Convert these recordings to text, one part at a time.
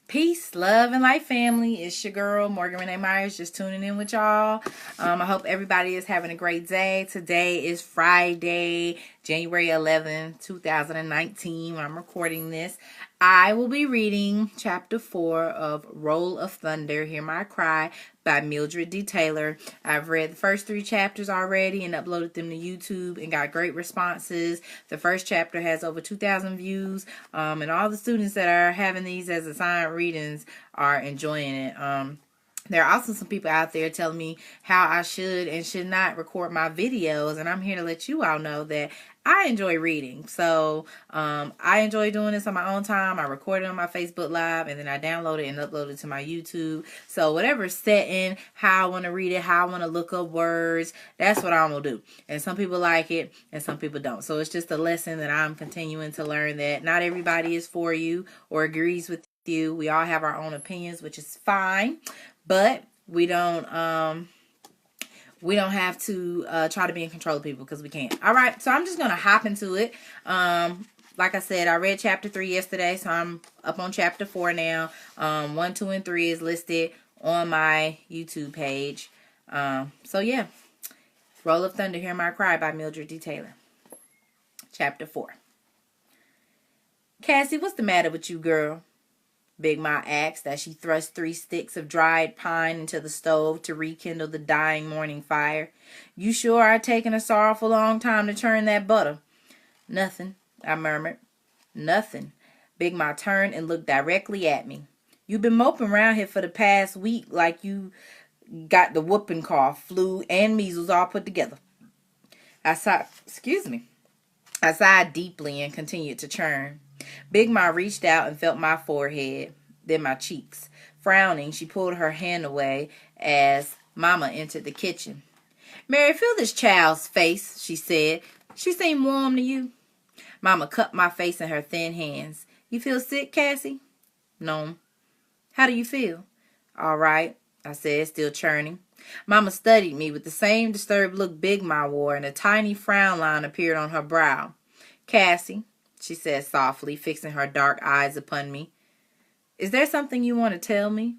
Peace, love, and life, family. It's your girl, Morgan Renee Myers, just tuning in with y'all. I hope everybody is having a great day. Today is Friday, January 11th, 2019, when I'm recording this. I will be reading Chapter 4 of Roll of Thunder, Hear My Cry by Mildred D. Taylor. I've read the first 3 chapters already and uploaded them to YouTube and got great responses. The first chapter has over 2,000 views, and all the students that are having these as assigned readings are enjoying it. There are also some people out there telling me how I should and should not record my videos, and I'm here to let you all know that I enjoy reading. So I enjoy doing this on my own time. I record it on my Facebook Live, and then I download it and upload it to my YouTube. So whatever setting, how I want to read it, how I want to look up words, that's what I'm going to do. And some people like it, and some people don't. So it's just a lesson that I'm continuing to learn, that not everybody is for you or agrees with you. We all have our own opinions, which is fine. But we don't have to try to be in control of people, because we can't. All right, so I'm just going to hop into it. Like I said, I read chapter 3 yesterday, so I'm up on chapter 4 now. 1, 2, and 3 is listed on my YouTube page. So yeah, Roll of Thunder, Hear My Cry by Mildred D. Taylor. Chapter 4. Cassie, what's the matter with you, girl? Big Ma asked as she thrust 3 sticks of dried pine into the stove to rekindle the dying morning fire. You sure are taking a sorrowful long time to churn that butter. Nothing, I murmured. Nothing. Big Ma turned and looked directly at me. You've been moping around here for the past week like you got the whooping cough, flu, and measles all put together. I sighed deeply and continued to churn. Big Ma reached out and felt my forehead, then my cheeks. Frowning, she pulled her hand away as Mama entered the kitchen. Mary, feel this child's face, she said. She seemed warm to you. Mama cupped my face in her thin hands. You feel sick, Cassie? No. How do you feel? All right, I said, still churning. Mama studied me with the same disturbed look Big Ma wore, and a tiny frown line appeared on her brow. Cassie, she said softly, fixing her dark eyes upon me. Is there something you want to tell me?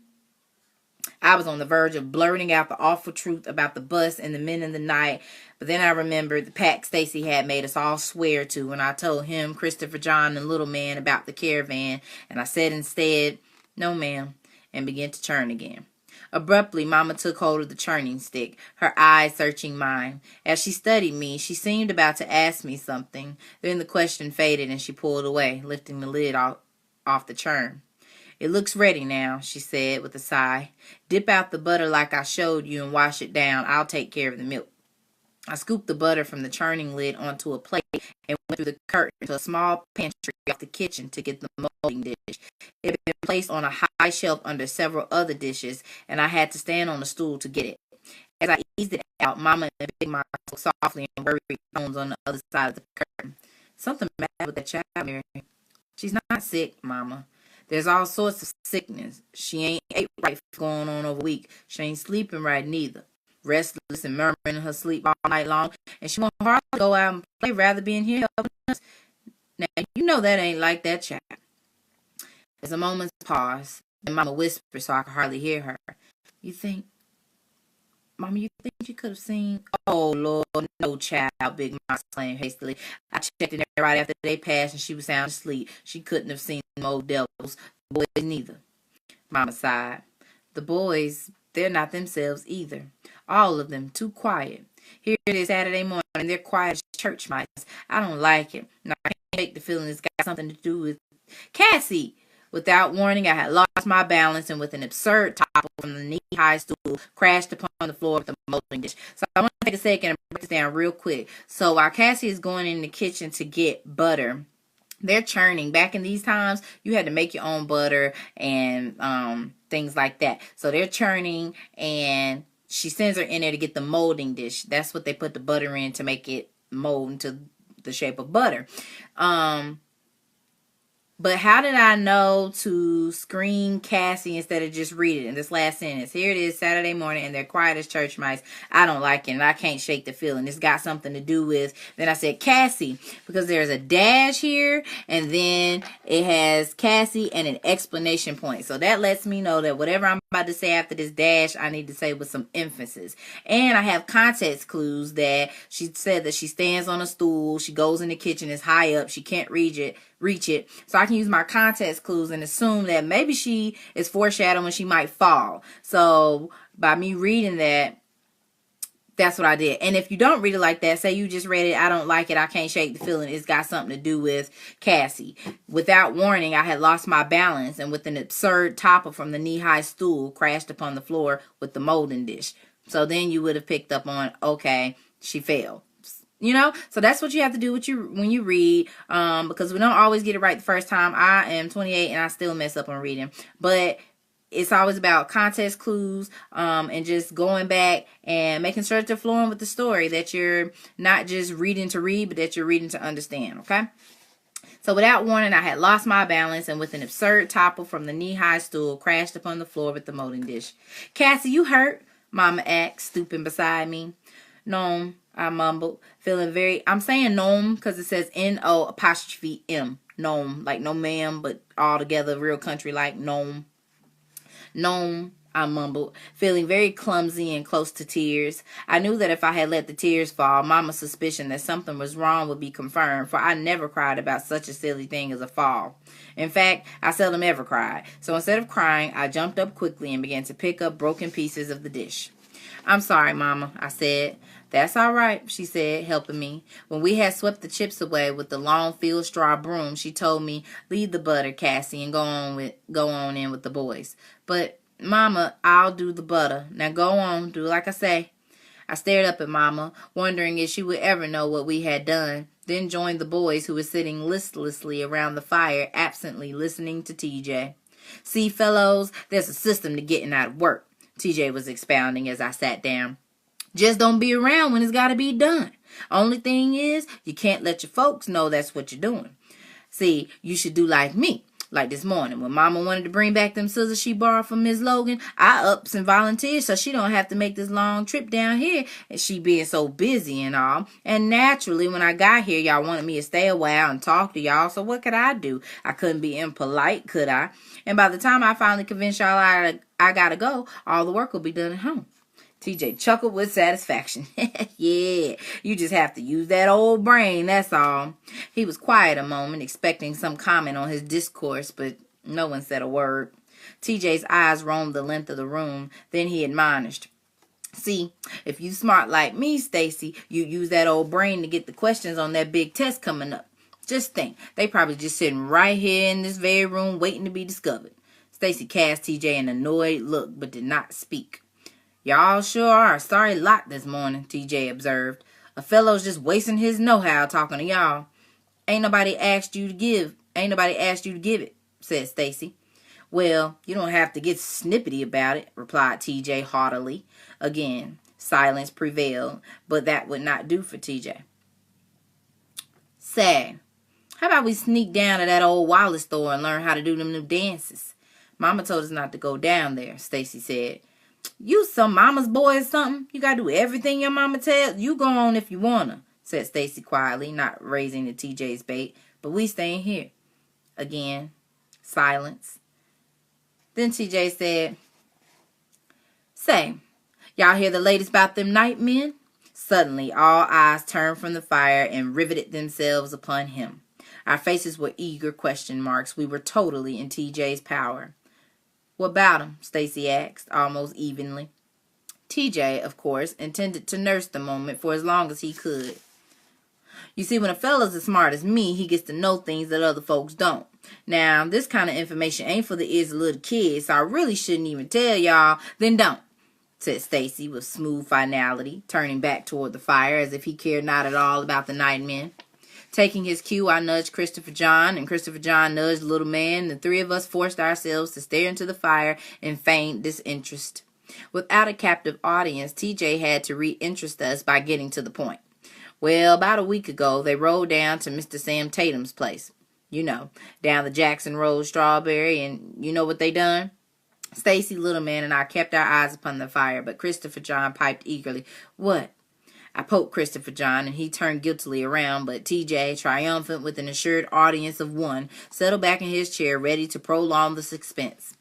I was on the verge of blurting out the awful truth about the bus and the men in the night, but then I remembered the pact Stacy had made us all swear to when I told him, Christopher John, and Little Man about the caravan, and I said instead, no, ma'am, and began to churn again. Abruptly, Mama took hold of the churning stick, her eyes searching mine. As she studied me, she seemed about to ask me something. Then the question faded and she pulled away, lifting the lid off the churn. It looks ready now, she said with a sigh. Dip out the butter like I showed you and wash it down. I'll take care of the milk. I scooped the butter from the churning lid onto a plate and went through the curtain to a small pantry off the kitchen to get the molding dish. It had been placed on a high shelf under several other dishes, and I had to stand on a stool to get it. As I eased it out, Mama and Big Ma spoke softly in worried tones on the other side of the curtain. Something bad with that child, Mary. She's not sick, Mama. There's all sorts of sickness. She ain't ate right going on over a week. She ain't sleeping right neither. Restless and murmuring in her sleep all night long, and she won't hardly go out and play, rather be in here helping us. Now, you know that ain't like that child. There's a moment's pause, and Mama whispered so I could hardly hear her. Mama, you think you could have seen? Oh, Lord, no, child, Big Ma exclaimed hastily. I checked in there right after they passed, and she was sound asleep. She couldn't have seen them old devils. The boys neither. Mama sighed. The boys, they're not themselves either. All of them, too quiet. Here it is Saturday morning, and they're quiet as church mice. I don't like it. And I can't make the feeling it's got something to do with Cassie. Without warning, I had lost my balance and with an absurd topple from the knee-high stool, crashed upon the floor with the molding dish. So I want to take a second and break this down real quick. So while Cassie is going in the kitchen to get butter, they're churning. Back in these times, you had to make your own butter and things like that. So they're churning, and she sends her in there to get the molding dish. That's what they put the butter in to make it mold into the shape of butter. But how did I know to screen Cassie instead of just read it in this last sentence? Here it is, Saturday morning, and they're quiet as church mice. I don't like it, and I can't shake the feeling. It's got something to do with, then I said Cassie, because there's a dash here, and then it has Cassie and an exclamation point. So that lets me know that whatever I'm about to say after this dash, I need to say with some emphasis. And I have context clues that she said that she stands on a stool, she goes in the kitchen, it's high up, she can't reach it. So I can use my context clues and assume that maybe she is foreshadowing she might fall. So by me reading that, that's what I did. And if you don't read it like that, say you just read it, I don't like it, I can't shake the feeling, it's got something to do with Cassie. Without warning, I had lost my balance and with an absurd topple from the knee-high stool, crashed upon the floor with the molding dish. So then you would have picked up on, okay, she fell. You know, so that's what you have to do when you read, because we don't always get it right the first time. I am 28 and I still mess up on reading, but it's always about context clues, and just going back and making sure that they're flowing with the story, that you're not just reading to read, but that you're reading to understand. Okay. So without warning, I had lost my balance and with an absurd topple from the knee-high stool, crashed upon the floor with the molding dish. Cassie, you hurt? Mama asked, stooping beside me. No, I mumbled, feeling very, I'm saying gnome because it says N-O''M. Gnome, like no ma'am, but all together real country like gnome. Gnome, I mumbled, feeling very clumsy and close to tears. I knew that if I had let the tears fall, Mama's suspicion that something was wrong would be confirmed, for I never cried about such a silly thing as a fall. In fact, I seldom ever cried. So instead of crying, I jumped up quickly and began to pick up broken pieces of the dish. I'm sorry, Mama, I said. That's all right, she said, helping me. When we had swept the chips away with the long field straw broom, she told me, leave the butter, Cassie, and go on in with the boys. But, Mama, I'll do the butter. Now go on, do like I say. I stared up at Mama, wondering if she would ever know what we had done, then joined the boys who were sitting listlessly around the fire, absently listening to TJ. See, fellows, there's a system to getting out of work, TJ was expounding as I sat down. Just don't be around when it's got to be done. Only thing is, you can't let your folks know that's what you're doing. See, you should do like me. Like this morning, when Mama wanted to bring back them scissors she borrowed from Miss Logan, I ups and volunteered so she don't have to make this long trip down here, and she being so busy and all. And naturally, when I got here, y'all wanted me to stay a while and talk to y'all, so what could I do? I couldn't be impolite, could I? And by the time I finally convinced y'all I gotta go, all the work will be done at home. TJ chuckled with satisfaction. Yeah, you just have to use that old brain, that's all. He was quiet a moment, expecting some comment on his discourse, but no one said a word. TJ's eyes roamed the length of the room, then he admonished. See, if you smart like me, Stacy, you use that old brain to get the questions on that big test coming up. Just think, they probably just sitting right here in this very room waiting to be discovered. Stacy cast TJ an annoyed look, but did not speak. Y'all sure are a sorry lot this morning, TJ observed. A fellow's just wasting his know-how talking to y'all. Ain't nobody asked you to give it, said Stacy. Well, you don't have to get snippety about it, replied TJ haughtily. Again, silence prevailed, but that would not do for TJ. Say, how about we sneak down to that old Wallace store and learn how to do them new dances? Mama told us not to go down there, Stacy said. You some mama's boy or something? You gotta do everything your mama tells? You go on if you wanna, said Stacy quietly, not raising the TJ's bait. But we staying here. Again, silence. Then TJ said, say, y'all hear the latest about them night men? Suddenly, all eyes turned from the fire and riveted themselves upon him. Our faces were eager question marks. We were totally in TJ's power. What about him? Stacy asked, almost evenly. TJ, of course, intended to nurse the moment for as long as he could. You see, when a fella's as smart as me, he gets to know things that other folks don't. Now, this kind of information ain't for the ears of little kids, so I really shouldn't even tell y'all. Then don't, said Stacy with smooth finality, turning back toward the fire as if he cared not at all about the night men. Taking his cue, I nudged Christopher John, and Christopher John nudged the little man. The three of us forced ourselves to stare into the fire in feigned disinterest. Without a captive audience, TJ had to reinterest us by getting to the point. Well, about a week ago, they rode down to Mr. Sam Tatum's place. You know, down the Jackson Road strawberry, and you know what they done? Stacy, Little Man, and I kept our eyes upon the fire, but Christopher John piped eagerly, "What?" I poked Christopher John, and he turned guiltily around, but TJ, triumphant with an assured audience of one, settled back in his chair, ready to prolong the suspense.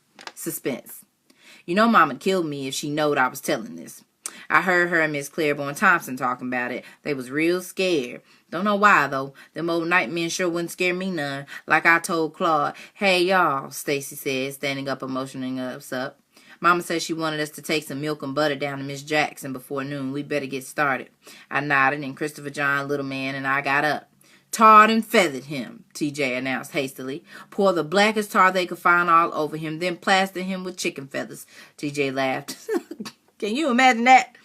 You know Mama killed me if she knowed I was telling this. I heard her and Miss Claiborne Thompson talking about it. They was real scared. Don't know why, though. Them old night men sure wouldn't scare me none. Like I told Claude. "Hey, y'all," Stacy said, standing up and motioning us up. "Mama said she wanted us to take some milk and butter down to Miss Jackson before noon. We better get started." I nodded, and Christopher John, Little Man, and I got up. "Tarred and feathered him," TJ announced hastily. "Pour the blackest tar they could find all over him, then plaster him with chicken feathers." TJ laughed. "Can you imagine that?"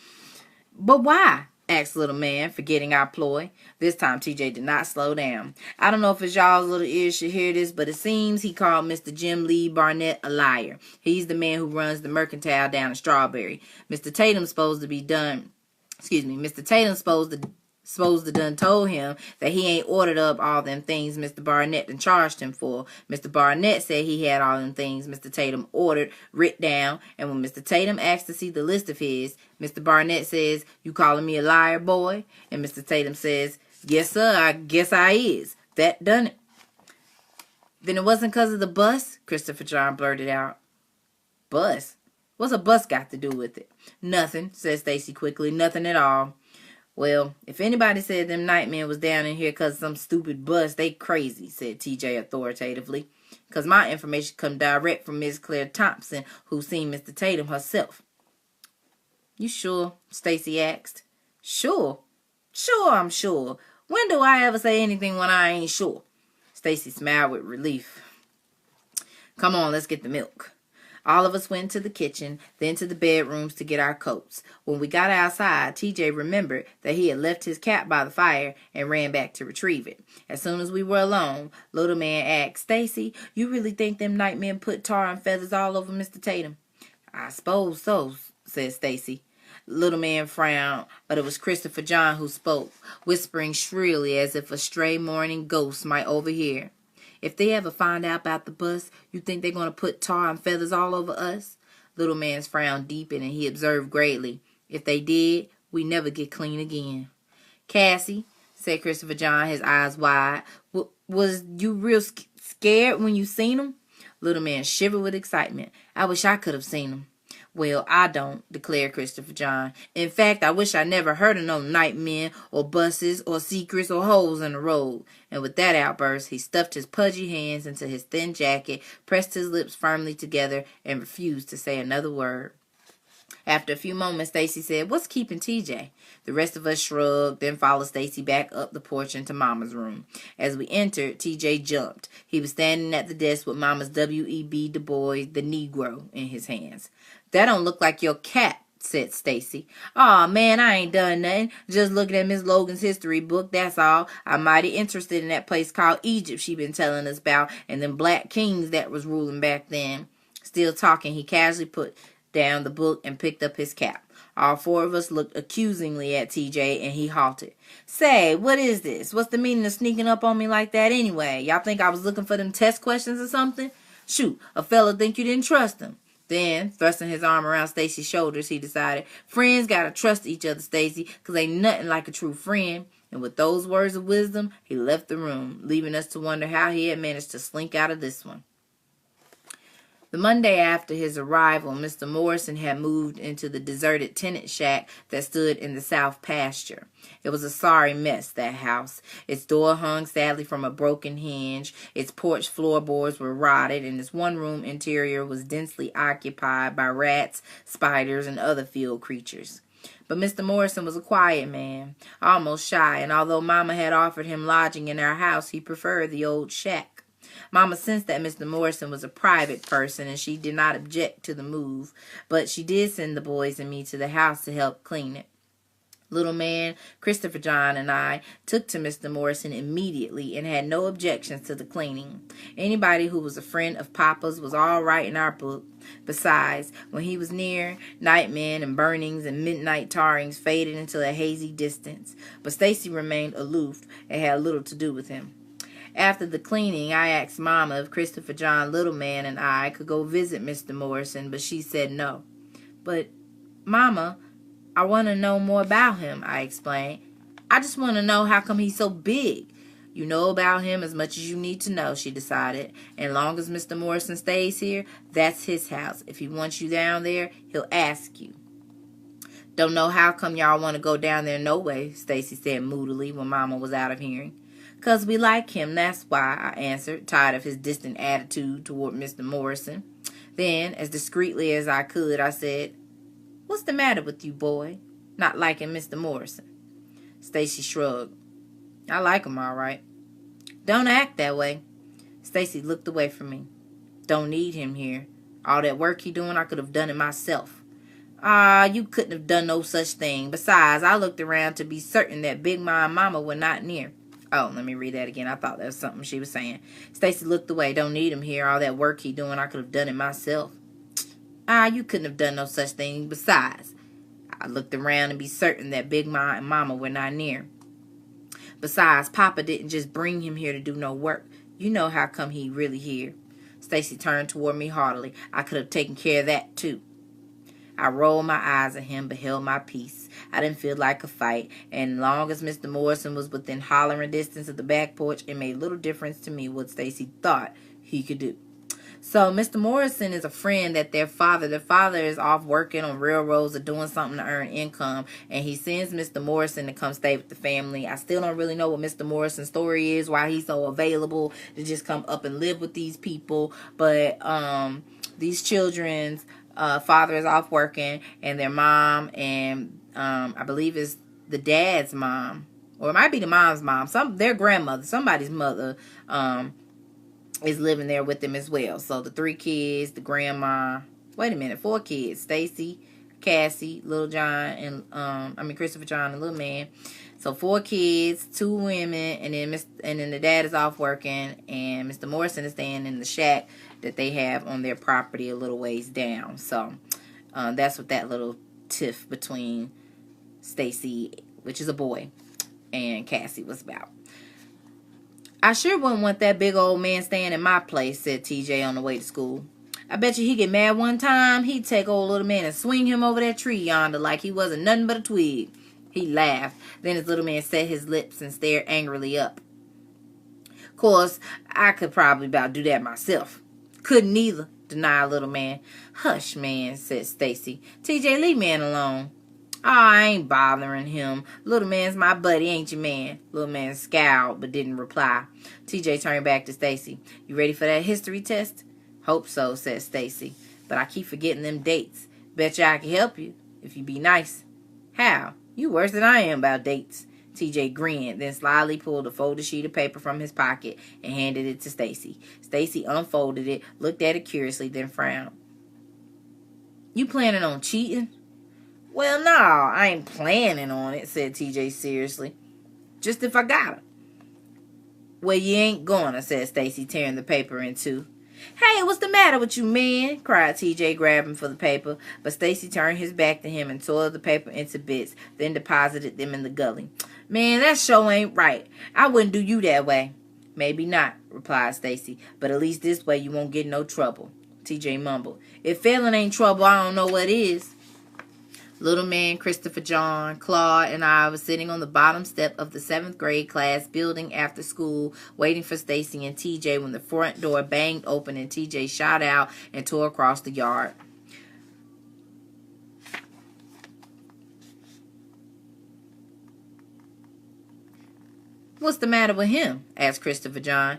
"But why?" asked Little Man, forgetting our ploy. This time TJ did not slow down. "I don't know if it's y'all's little ears should hear this, but it seems he called Mr. Jim Lee Barnett a liar. He's the man who runs the mercantile down in Strawberry. Mr. Tatum's supposed to done told him that he ain't ordered up all them things Mr. Barnett done charged him for. Mr. Barnett said he had all them things Mr. Tatum ordered writ down, and when Mr. Tatum asked to see the list of his, Mr. Barnett says, 'You calling me a liar, boy?' And Mr. Tatum says, 'Yes, sir, I guess I is.' That done it." "Then it wasn't 'cause of the bus?" Christopher John blurted out. "Bus? What's a bus got to do with it?" "Nothing," said Stacy quickly. "Nothing at all." "Well, if anybody said them nightmen was down in here 'cause of some stupid bus, they crazy," said TJ authoritatively. "'Cause my information come direct from Miss Claire Thompson, who seen Mr. Tatum herself." "You sure?" Stacy asked. "Sure. Sure, I'm sure. When do I ever say anything when I ain't sure?" Stacy smiled with relief. "Come on, let's get the milk." All of us went to the kitchen, then to the bedrooms to get our coats. When we got outside, TJ remembered that he had left his cap by the fire and ran back to retrieve it. As soon as we were alone, Little Man asked, "Stacy, you really think them night men put tar and feathers all over Mr. Tatum?" "I suppose so," said Stacy. Little Man frowned, but it was Christopher John who spoke, whispering shrilly as if a stray morning ghost might overhear. "If they ever find out about the bus, you think they're going to put tar and feathers all over us?" Little Man's frown deepened, and he observed gravely, "If they did, we never get clean again." "Cassie," said Christopher John, his eyes wide, "was you real scared when you seen them?" Little Man shivered with excitement. "I wish I could have seen them." "Well, I don't," declared Christopher John. "In fact, I wish I never heard of no night men or buses or secrets or holes in the road." And with that outburst, he stuffed his pudgy hands into his thin jacket, pressed his lips firmly together, and refused to say another word. After a few moments, Stacy said, "What's keeping TJ?" The rest of us shrugged, then followed Stacy back up the porch into Mama's room. As we entered, TJ jumped. He was standing at the desk with Mama's W.E.B. Du Bois, the Negro, in his hands. "That don't look like your cat," said Stacy. "Aw, man, I ain't done nothing. Just looking at Miss Logan's history book, that's all. I'm mighty interested in that place called Egypt she been telling us about, and them black kings that was ruling back then." Still talking, he casually put down the book and picked up his cap. All four of us looked accusingly at TJ, and he halted. "Say, what is this? What's the meaning of sneaking up on me like that anyway? Y'all think I was looking for them test questions or something? Shoot, a fella think you didn't trust him." Then, thrusting his arm around Stacy's shoulders, he decided, "Friends gotta trust each other, Stacy, 'cause ain't nothing like a true friend." And with those words of wisdom, he left the room, leaving us to wonder how he had managed to slink out of this one. The Monday after his arrival, Mr. Morrison had moved into the deserted tenant shack that stood in the south pasture. It was a sorry mess, that house. Its door hung sadly from a broken hinge, its porch floorboards were rotted, and its one-room interior was densely occupied by rats, spiders, and other field creatures. But Mr. Morrison was a quiet man, almost shy, and although Mama had offered him lodging in our house, he preferred the old shack. Mama sensed that Mr. Morrison was a private person, and she did not object to the move, but she did send the boys and me to the house to help clean it. Little Man, Christopher John, and I took to Mr. Morrison immediately and had no objections to the cleaning. Anybody who was a friend of Papa's was all right in our book. Besides, when he was near, nightmen and burnings and midnight tarrings faded into a hazy distance, but Stacy remained aloof and had little to do with him. After the cleaning, I asked Mama if Christopher John, little man, and I could go visit Mr. Morrison, but she said no. But, Mama, I want to know more about him, I explained. I just want to know how come he's so big. You know about him as much as you need to know, she decided. And long as Mr. Morrison stays here, that's his house. If he wants you down there, he'll ask you. Don't know how come y'all want to go down there no way, Stacy said moodily when Mama was out of hearing. 'Cause we like him, that's why, I answered, tired of his distant attitude toward Mr. Morrison. Then, as discreetly as I could, I said, "What's the matter with you, boy? Not liking Mr. Morrison?" Stacy shrugged. "I like him all right." "Don't act that way." Stacy looked away from me. "Don't need him here. All that work he doing, I could have done it myself." "Ah, you couldn't have done no such thing. Besides, I looked around to be certain that Big Ma and Mama were not near." Oh, let me read that again. I thought that was something she was saying. Stacy looked away. "Don't need him here. All that work he doing, I could have done it myself." "Ah, you couldn't have done no such thing. Besides, I looked around to be certain that Big Ma and Mama were not near. Besides, Papa didn't just bring him here to do no work. You know how come he really here." Stacy turned toward me haughtily. "I could have taken care of that, too." I rolled my eyes at him, but held my peace. I didn't feel like a fight, and as long as Mr. Morrison was within hollering distance of the back porch, it made little difference to me what Stacy thought he could do. So Mr. Morrison is a friend that their father is off working on railroads or doing something to earn income, and he sends Mr. Morrison to come stay with the family. I still don't really know what Mr. Morrison's story is, why he's so available to just come up and live with these people, but these children's father is off working, and their mom and I believe is the dad's mom, or it might be the mom's mom, their grandmother, somebody's mother, is living there with them as well. So the 3 kids, the grandma, 4 kids, Stacy, Cassie, Little John, and Christopher John and Little Man. So 4 kids, 2 women, and then the dad is off working, and Mr. Morrison is staying in the shack that they have on their property a little ways down. So that's what that little tiff between Stacy, which is a boy, and Cassie was about. "I sure wouldn't want that big old man staying in my place," said TJ on the way to school. "I bet you he get mad one time, he'd take old little man and swing him over that tree yonder like he wasn't nothing but a twig." He laughed. Then his little man set his lips and stared angrily up. "Course, I could probably about do that myself." "Couldn't either," denied little man. "Hush, man," said Stacy. "TJ, leave man alone." "Oh, I ain't bothering him. Little man's my buddy, ain't you, man?" Little man scowled but didn't reply. TJ turned back to Stacy. "You ready for that history test?" "Hope so," said Stacy. "But I keep forgetting them dates. Betcha I can help you, if you be nice." "How? You worse than I am about dates." TJ grinned, then slyly pulled a folded sheet of paper from his pocket and handed it to Stacy. Stacy unfolded it, looked at it curiously, then frowned. "You planning on cheating?" "Well, no, I ain't planning on it," said TJ seriously. "Just if I gotta." "Well, you ain't gonna," said Stacy, tearing the paper in two. "Hey, what's the matter with you, man?" cried TJ, grabbing for the paper. But Stacy turned his back to him and tore the paper into bits, then deposited them in the gully. "Man, that show ain't right. I wouldn't do you that way." "Maybe not," replied Stacy, "but at least this way you won't get no trouble." TJ mumbled. "If failing ain't trouble, I don't know what is." Little man, Christopher John, Claude, and I was sitting on the bottom step of the 7th grade class building after school, waiting for Stacy and TJ when the front door banged open and TJ shot out and tore across the yard. "What's the matter with him?" asked Christopher John.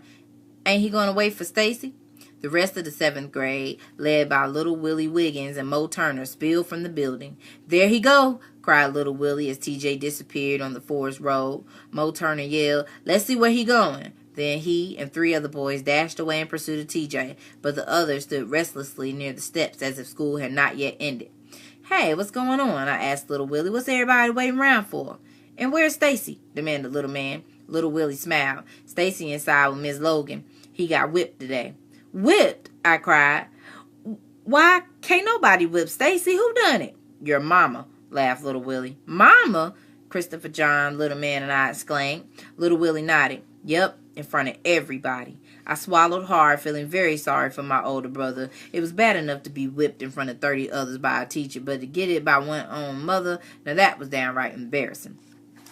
"Ain't he going to wait for Stacy?" The rest of the 7th grade, led by little Willie Wiggins and Mo Turner, spilled from the building. "There he go!" cried little Willie as TJ disappeared on the forest road. Mo Turner yelled, "Let's see where he going." Then he and 3 other boys dashed away in pursuit of TJ, but the others stood restlessly near the steps as if school had not yet ended. "Hey, what's going on?" I asked little Willie. "What's everybody waiting around for?" "And where's Stacy?" demanded little man. Little Willie smiled. "Stacy inside with Miss Logan. He got whipped today." "Whipped?" I cried. "Why, can't nobody whip Stacy. Who done it?" "Your mama," laughed little Willie. "Mama?" Christopher John, little man, and I exclaimed. Little Willie nodded. "Yep, in front of everybody. I swallowed hard, feeling very sorry for my older brother. It was bad enough to be whipped in front of 30 others by a teacher, but to get it by one's own mother, now that was downright embarrassing.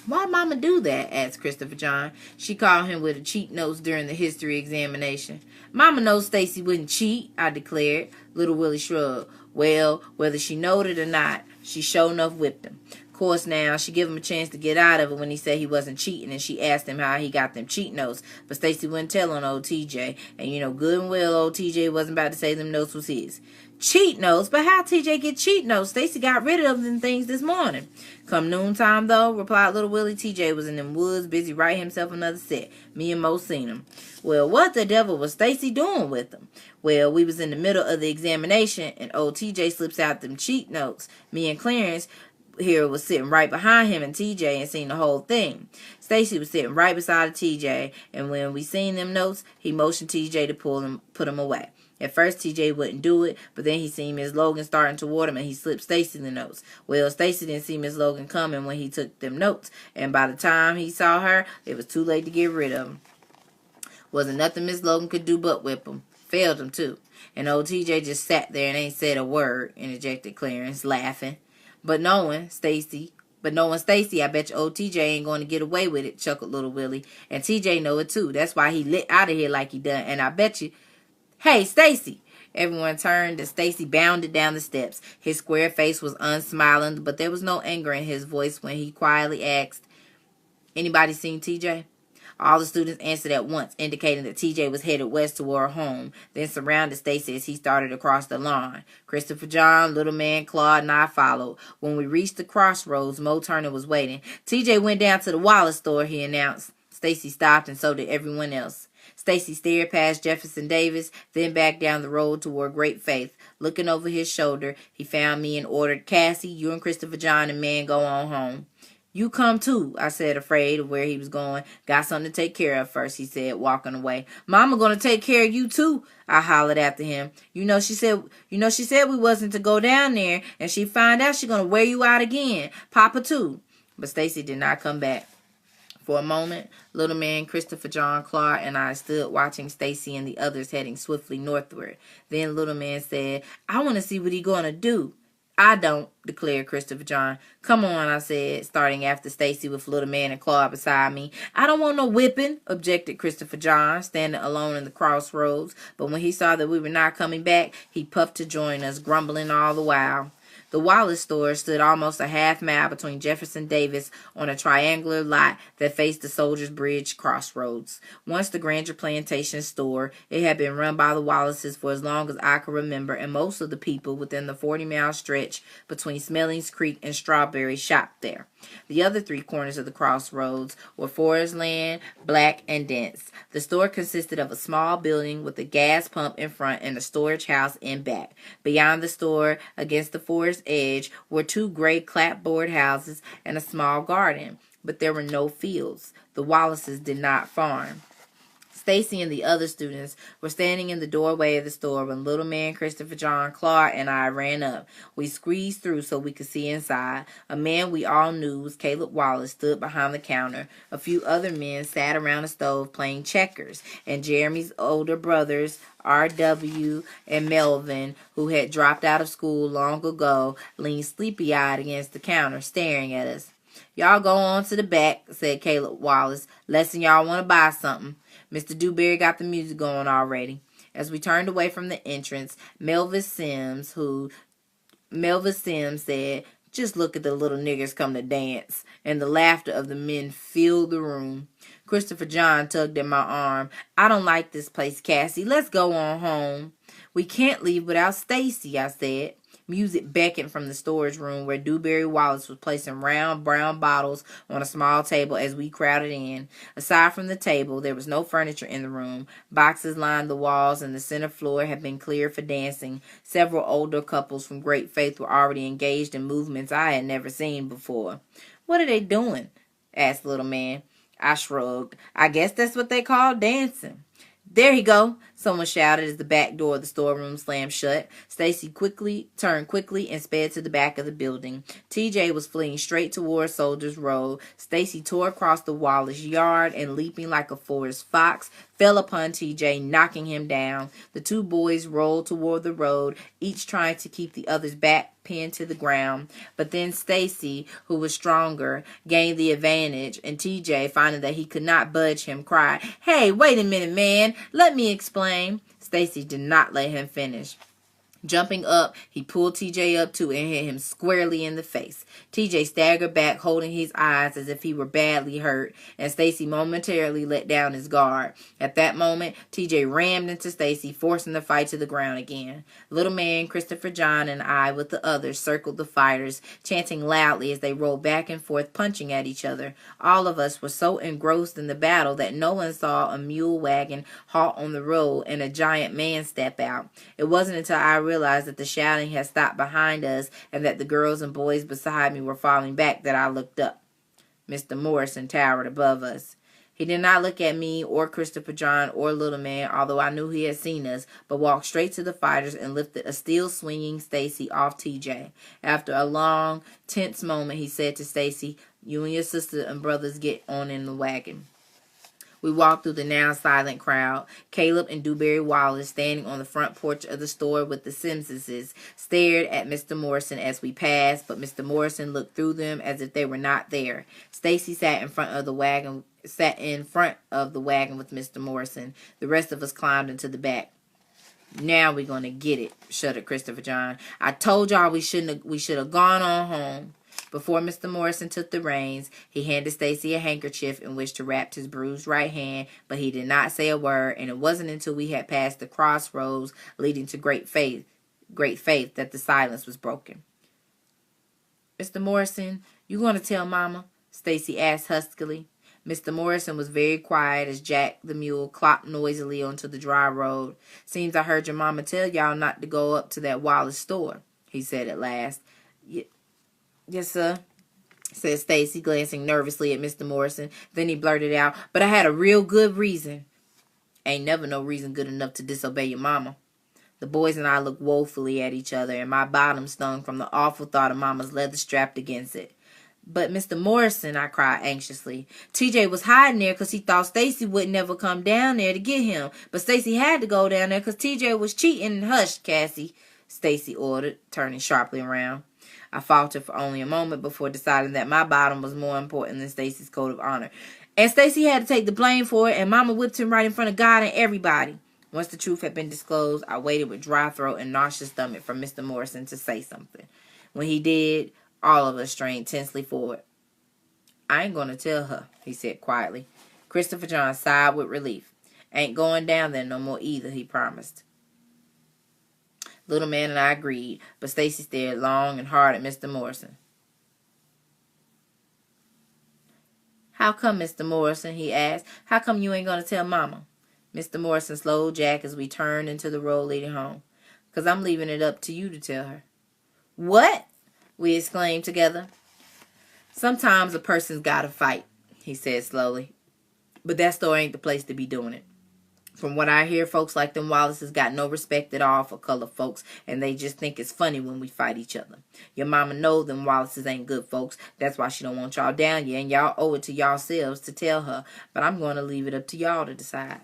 "Why Mama do that?" asked Christopher John. She called him with a cheat notes during the history examination. "Mama knows Stacy wouldn't cheat," I declared. Little Willie shrugged. "Well, whether she knowed it or not, she sure enough whipped him. Of course now, she gave him a chance to get out of it when he said he wasn't cheating, and she asked him how he got them cheat notes, but Stacy wouldn't tell on old TJ, and you know good and well old TJ wasn't about to say them notes was his." "Cheat notes? But how TJ get cheat notes? Stacy got rid of them things this morning." "Come noontime, though," replied Little Willie, "TJ was in them woods, busy writing himself another set. Me and Mo seen him." "Well, what the devil was Stacy doing with them?" "Well, we was in the middle of the examination, and old TJ slips out them cheat notes. Me and Clarence here was sitting right behind him and TJ and seen the whole thing. Stacy was sitting right beside TJ, and when we seen them notes, he motioned TJ to put them away. At first, TJ wouldn't do it, but then he seen Miss Logan starting toward him, and he slipped Stacy the notes. Well, Stacy didn't see Miss Logan coming when he took them notes, and by the time he saw her, it was too late to get rid of them. Wasn't nothing Miss Logan could do but whip him. Failed him, too. And old TJ just sat there and ain't said a word," interjected Clarence, laughing. But knowing Stacy, I bet you old TJ ain't going to get away with it," chuckled Little Willie. "And TJ know it, too. That's why he lit out of here like he done, and I bet you..." "Hey, Stacy!" Everyone turned and Stacy bounded down the steps. His square face was unsmiling, but there was no anger in his voice when he quietly asked, "Anybody seen TJ?" All the students answered at once, indicating that TJ was headed west toward home, then surrounded Stacy as he started across the lawn. Christopher John, Little Man, Claude, and I followed. When we reached the crossroads, Mo Turner was waiting. "TJ went down to the Wallace store," he announced. Stacy stopped, and so did everyone else. Stacy stared past Jefferson Davis, then back down the road toward Great Faith. Looking over his shoulder, he found me and ordered, "Cassie, you and Christopher John and man go on home." "You come too," I said, afraid of where he was going. "Got something to take care of first," he said, walking away. "Mama gonna take care of you too," I hollered after him. You know she said we wasn't to go down there, and she find out she gonna wear you out again. Papa too." But Stacy did not come back. For a moment, Little Man, Christopher John, Clark, and I stood watching Stacy and the others heading swiftly northward. Then Little Man said, "I want to see what he gonna do." "I don't," declared Christopher John. "Come on," I said, starting after Stacy with Little Man and Claude beside me. "I don't want no whipping," objected Christopher John, standing alone in the crossroads. But when he saw that we were not coming back, he puffed to join us, grumbling all the while. The Wallace store stood almost a half mile between Jefferson Davis on a triangular lot that faced the Soldiers Bridge crossroads. Once the Granger Plantation store, it had been run by the Wallaces for as long as I could remember, and most of the people within the 40-mile stretch between Smellings Creek and Strawberry shopped there. The other three corners of the crossroads were forest land, black and dense. The store consisted of a small building with a gas pump in front and a storage house in back. Beyond the store, against the forest edge, were two gray clapboard houses and a small garden, but there were no fields. The Wallaces did not farm. Stacy and the other students were standing in the doorway of the store when Little Man, Christopher John, Clark, and I ran up. We squeezed through so we could see inside. A man we all knew was Caleb Wallace stood behind the counter. A few other men sat around the stove playing checkers, and Jeremy's older brothers, R.W. and Melvin, who had dropped out of school long ago, leaned sleepy-eyed against the counter, staring at us. "Y'all go on to the back," said Caleb Wallace, "lesson y'all want to buy something. Mr. Dewberry got the music going already." As we turned away from the entrance, Melvin Sims said, "Just look at the little niggers come to dance," and the laughter of the men filled the room. Christopher John tugged at my arm. "I don't like this place, Cassie. Let's go on home." "We can't leave without Stacy," I said. Music beckoned from the storage room where Dewberry Wallace was placing round brown bottles on a small table as we crowded in. Aside from the table, there was no furniture in the room. Boxes lined the walls and the center floor had been cleared for dancing. Several older couples from Great Faith were already engaged in movements I had never seen before. "What are they doing?" asked Little Man. I shrugged. "I guess that's what they call dancing." "There he go," Someone shouted as the back door of the storeroom slammed shut. Stacy turned quickly and sped to the back of the building. TJ was fleeing straight toward Soldiers Road. Stacy tore across the Wallace yard and, leaping like a forest fox, fell upon TJ, knocking him down. The two boys rolled toward the road, each trying to keep the other's back pinned to the ground. But then Stacy, who was stronger, gained the advantage, and TJ, finding that he could not budge him, cried, "Hey, wait a minute, man. Let me explain." Stacy did not let him finish. Jumping up, he pulled TJ up too and hit him squarely in the face. TJ staggered back, holding his eyes as if he were badly hurt, and Stacy momentarily let down his guard. At that moment, TJ rammed into Stacy, forcing the fight to the ground again. Little man, Christopher John, and I, with the others, circled the fighters, chanting loudly as they rolled back and forth, punching at each other. All of us were so engrossed in the battle that no one saw a mule wagon halt on the road and a giant man step out. It wasn't until I realized that the shouting had stopped behind us and that the girls and boys beside me were falling back that I looked up. Mr. Morrison towered above us. He did not look at me or Christopher John or Little Man, although I knew he had seen us, but walked straight to the fighters and lifted a still swinging Stacy off TJ. After a long, tense moment, he said to Stacy, "You and your sister and brothers get on in the wagon." We walked through the now silent crowd. Caleb and Dewberry Wallace, standing on the front porch of the store with the Simpsonses, stared at Mr. Morrison as we passed, but Mr. Morrison looked through them as if they were not there. Stacy sat in front of the wagon with Mr. Morrison. The rest of us climbed into the back. "Now we're gonna get it," shuddered Christopher John. "I told y'all we should have gone on home." Before Mr. Morrison took the reins, he handed Stacy a handkerchief in which to wrap his bruised right hand, but he did not say a word, and it wasn't until we had passed the crossroads leading to Great Faith, that the silence was broken. "Mr. Morrison, you going to tell Mama?" Stacy asked huskily. Mr. Morrison was very quiet as Jack the mule clopped noisily onto the dry road. "Seems I heard your mama tell y'all not to go up to that Wallace store," he said at last. "Yes, sir," said Stacy, glancing nervously at Mr. Morrison. Then he blurted out, "But I had a real good reason." "Ain't never no reason good enough to disobey your mama." The boys and I looked woefully at each other, and my bottom stung from the awful thought of Mama's leather strapped against it. "But, Mr. Morrison," I cried anxiously, "TJ was hiding there because he thought Stacy wouldn't never come down there to get him. But Stacy had to go down there because TJ was cheating." "Hush, Cassie," Stacy ordered, turning sharply around. I faltered for only a moment before deciding that my bottom was more important than Stacy's code of honor. "And Stacy had to take the blame for it, and Mama whipped him right in front of God and everybody." Once the truth had been disclosed, I waited with dry throat and nauseous stomach for Mr. Morrison to say something. When he did, all of us strained tensely forward. "I ain't going to tell her," he said quietly. Christopher John sighed with relief. "Ain't going down there no more either," he promised. Little Man and I agreed, but Stacy stared long and hard at Mr. Morrison. "How come, Mr. Morrison?" he asked. "How come you ain't going to tell Mama?" Mr. Morrison slowed Jack as we turned into the road leading home. "'Cause I'm leaving it up to you to tell her." "What?" we exclaimed together. "Sometimes a person's got to fight," he said slowly. "But that store ain't the place to be doing it. From what I hear, folks like them Wallaces got no respect at all for colored folks, and they just think it's funny when we fight each other. Your mama know them Wallaces ain't good folks. That's why she don't want y'all down here, and y'all owe it to yourselves to tell her. But I'm going to leave it up to y'all to decide."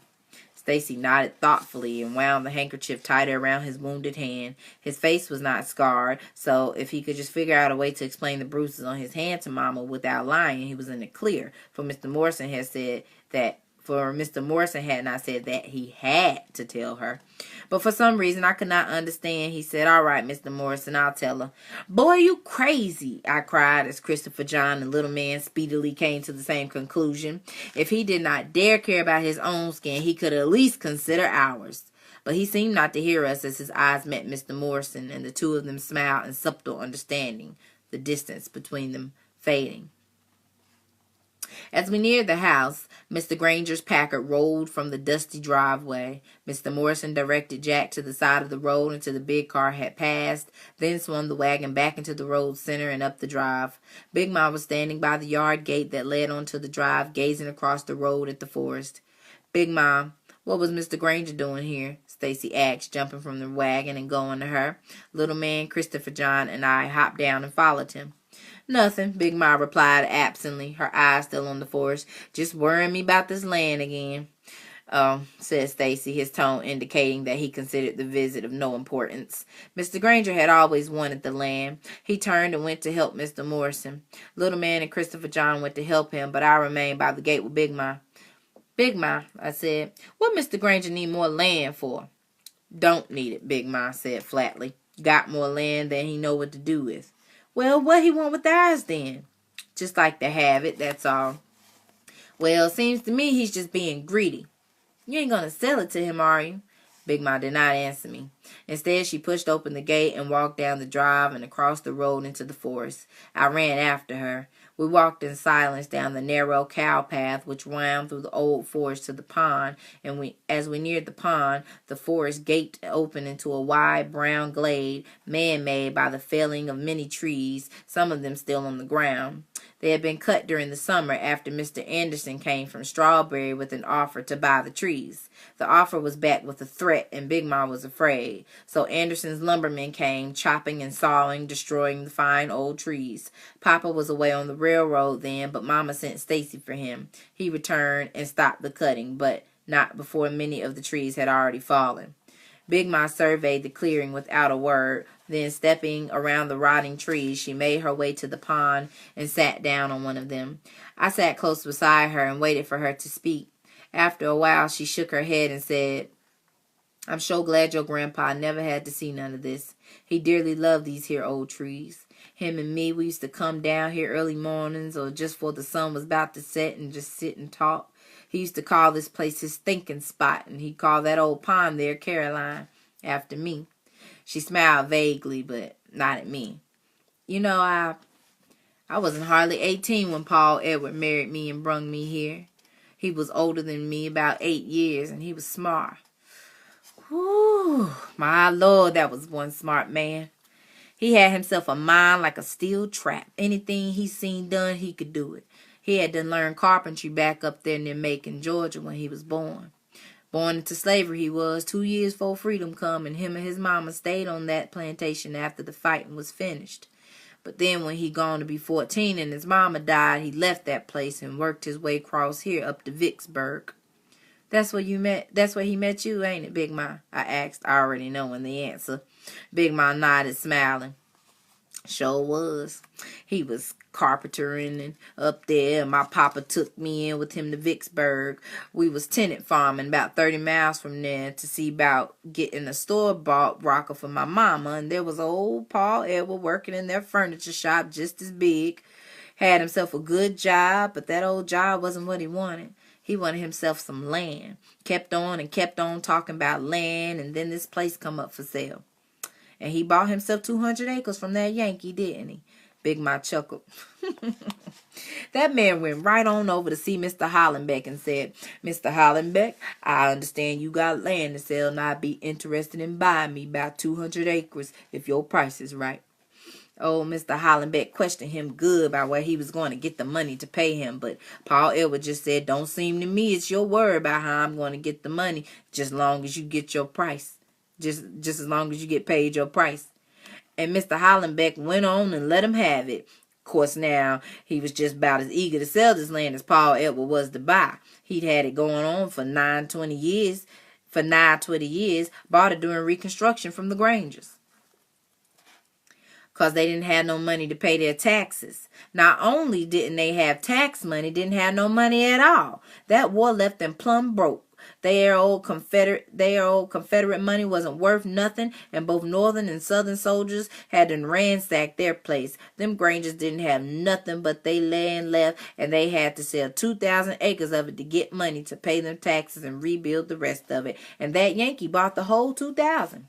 Stacy nodded thoughtfully and wound the handkerchief tighter around his wounded hand. His face was not scarred, so if he could just figure out a way to explain the bruises on his hand to Mama without lying, he was in the clear. For Mr. Morrison had not said that he had to tell her. But for some reason I could not understand. He said, "All right, Mr. Morrison, I'll tell her." "Boy, you crazy," I cried as Christopher John and Little Man speedily came to the same conclusion. If he did not dare care about his own skin, he could at least consider ours. But he seemed not to hear us as his eyes met Mr. Morrison, and the two of them smiled in subtle understanding, the distance between them fading. As we neared the house, Mr. Granger's Packard rolled from the dusty driveway. Mr. Morrison directed Jack to the side of the road until the big car had passed, then swung the wagon back into the road center and up the drive. Big Ma was standing by the yard gate that led onto the drive, gazing across the road at the forest. "Big Ma, What was Mr. Granger doing here? Stacy asked, jumping from the wagon and going to her. Little man, Christopher John, and I hopped down and followed him. Nothing, Big Ma replied absently, her eyes still on the forest. Just worrying me about this land again. Oh, said Stacy, his tone indicating that he considered the visit of no importance. Mr. Granger had always wanted the land. He turned and went to help Mr. Morrison. Little man and Christopher John went to help him, but I remained by the gate with Big Ma. Big Ma, I said, what Mr. Granger need more land for? Don't need it, Big Ma said flatly. Got more land than he know what to do with. Well, what he want with ours then? Just like to have it, that's all. Well, seems to me he's just being greedy. You ain't gonna sell it to him, are you? Big Ma did not answer me. Instead, she pushed open the gate and walked down the drive and across the road into the forest. I ran after her. We walked in silence down the narrow cow path which wound through the old forest to the pond, and as we neared the pond, the forest gate opened into a wide brown glade, man-made by the felling of many trees, some of them still on the ground. They had been cut during the summer after Mr. Anderson came from Strawberry with an offer to buy the trees. The offer was backed with a threat, and Big Ma was afraid. So Anderson's lumbermen came, chopping and sawing, destroying the fine old trees. Papa was away on the railroad then, but Mama sent Stacy for him. He returned and stopped the cutting, but not before many of the trees had already fallen. Big Ma surveyed the clearing without a word. Then, stepping around the rotting trees, she made her way to the pond and sat down on one of them. I sat close beside her and waited for her to speak. After a while, she shook her head and said, I'm so glad your grandpa never had to see none of this. He dearly loved these here old trees. Him and me, we used to come down here early mornings or just before the sun was about to set and just sit and talk. He used to call this place his thinking spot, and he called that old pond there Caroline, after me. She smiled vaguely, but not at me. You know, I wasn't hardly 18 when Paul Edward married me and brung me here. He was older than me, about 8 years, and he was smart. Whew, my Lord, that was one smart man. He had himself a mind like a steel trap. Anything he seen done, he could do it. He had to learn carpentry back up there near Macon, Georgia, when he was born. Born into slavery he was, 2 years before freedom come, and him and his mama stayed on that plantation after the fighting was finished. But then when he gone to be 14 and his mama died, he left that place and worked his way across here up to Vicksburg. That's where he met you, ain't it, Big Ma? I asked, already knowing the answer. Big Ma nodded, smiling. Sure was. He was carpentering and up there, and my papa took me in with him to Vicksburg. We was tenant farming about 30 miles from there to see about getting a store-bought rocker for my mama, and there was old Paul Edward working in their furniture shop just as big. Had himself a good job, but that old job wasn't what he wanted. He wanted himself some land. Kept on talking about land, and then this place come up for sale. And he bought himself 200 acres from that Yankee, didn't he? Big Ma chuckled. That man went right on over to see Mr. Hollenbeck and said, Mr. Hollenbeck, I understand you got land to sell, and I'd be interested in buying me about 200 acres if your price is right. Oh, Mr. Hollenbeck questioned him good about where he was going to get the money to pay him, but Paul Edward just said, don't seem to me it's your word about how I'm going to get the money, just long as you get your price. Just as long as you get paid your price. And Mr. Hollenbeck went on and let him have it. Of course, now, he was just about as eager to sell this land as Paul Edward was to buy. He'd had it going on for 20 years. Bought it during Reconstruction from the Grangers. Because they didn't have no money to pay their taxes. Not only didn't they have tax money, didn't have no money at all. That war left them plumb broke. Their old Confederate money wasn't worth nothing, and both Northern and Southern soldiers had to ransack their place. Them Grangers didn't have nothing but they land left, and they had to sell 2,000 acres of it to get money to pay them taxes and rebuild the rest of it. And that Yankee bought the whole 2,000.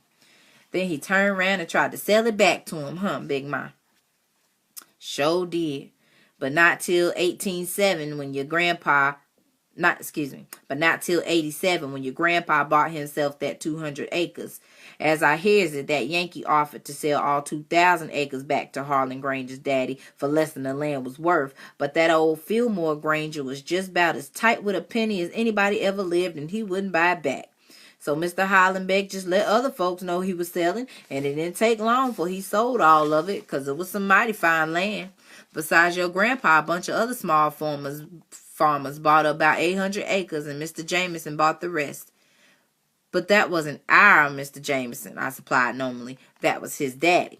Then he turned around and tried to sell it back to him, Big Ma? Sure did. But not till 1807 when your grandpa but not till 87 when your grandpa bought himself that 200 acres. As I hears it, that Yankee offered to sell all 2,000 acres back to Harlan Granger's daddy for less than the land was worth, but that old Fillmore Granger was just about as tight with a penny as anybody ever lived, and he wouldn't buy it back. So Mr. Hollenbeck just let other folks know he was selling, and it didn't take long for he sold all of it, because it was some mighty fine land. Besides your grandpa, a bunch of other small farmers bought about 800 acres, and Mr. Jameson bought the rest. But that wasn't our Mr. Jameson, I supplied normally. That was his daddy.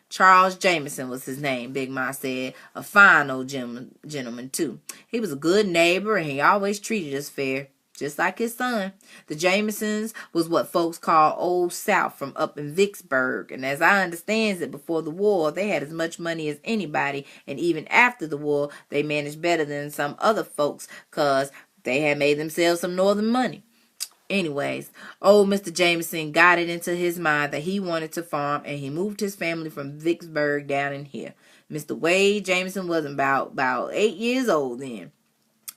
Charles Jameson was his name, Big Ma said. A fine old gentleman, too. He was a good neighbor, and he always treated us fair, just like his son. The Jamesons was what folks call Old South from up in Vicksburg, and as I understands it, before the war, they had as much money as anybody, and even after the war, they managed better than some other folks, 'cause they had made themselves some northern money. Anyways, old Mr. Jameson got it into his mind that he wanted to farm, and he moved his family from Vicksburg down in here. Mr. Wade Jameson was about 8 years old then.